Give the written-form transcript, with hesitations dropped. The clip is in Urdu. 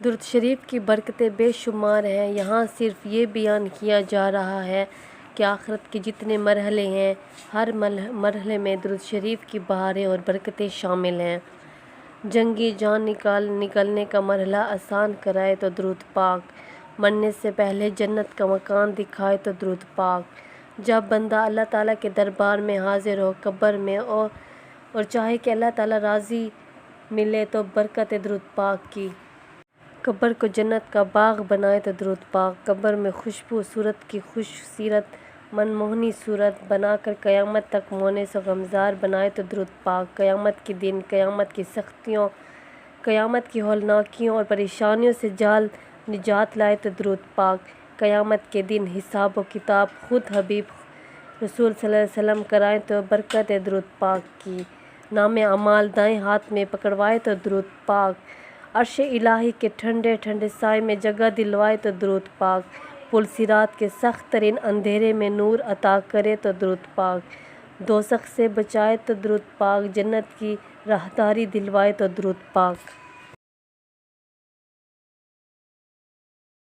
درود شریف کی برکتیں بے شمار ہیں۔ یہاں صرف یہ بیان کیا جا رہا ہے کہ آخرت کے جتنے مرحلے ہیں، ہر مرحلے میں درود شریف کی بہاریں اور برکتیں شامل ہیں۔ جنگی جان نکلنے کا مرحلہ آسان کرائے تو درود پاک، مرنے سے پہلے جنت کا مکان دکھائے تو درود پاک، جب بندہ اللہ تعالیٰ کے دربار میں حاضر ہو قبر میں اور چاہے کہ اللہ تعالیٰ راضی ملے تو برکت درود پاک کی، قبر کو جنت کا باغ بنائے تو درود پاک، قبر میں خوشبو صورت کی خوش سیرت منموہنی صورت بنا کر قیامت تک مونس و غمزار بنائے تو درود پاک، قیامت کے دن قیامت کی سختیوں، قیامت کی ہولناکیوں اور پریشانیوں سے نجات لائے تو درود پاک، قیامت کے دن حساب و کتاب خود حبیب رسول صلی اللہ علیہ وسلم کرائیں تو برکت درود پاک کی، نام اعمال دائیں ہاتھ میں پکڑوائے تو درود پاک، عرش الہی کے ٹھنڈے ٹھنڈے سائے میں جگہ دلوائے تو درود پاک، پل صراط کے سخت ترین اندھیرے میں نور عطا کرے تو درود پاک، دوزخ سے بچائے تو درود پاک، جنت کی راہداری دلوائے تو درود پاک۔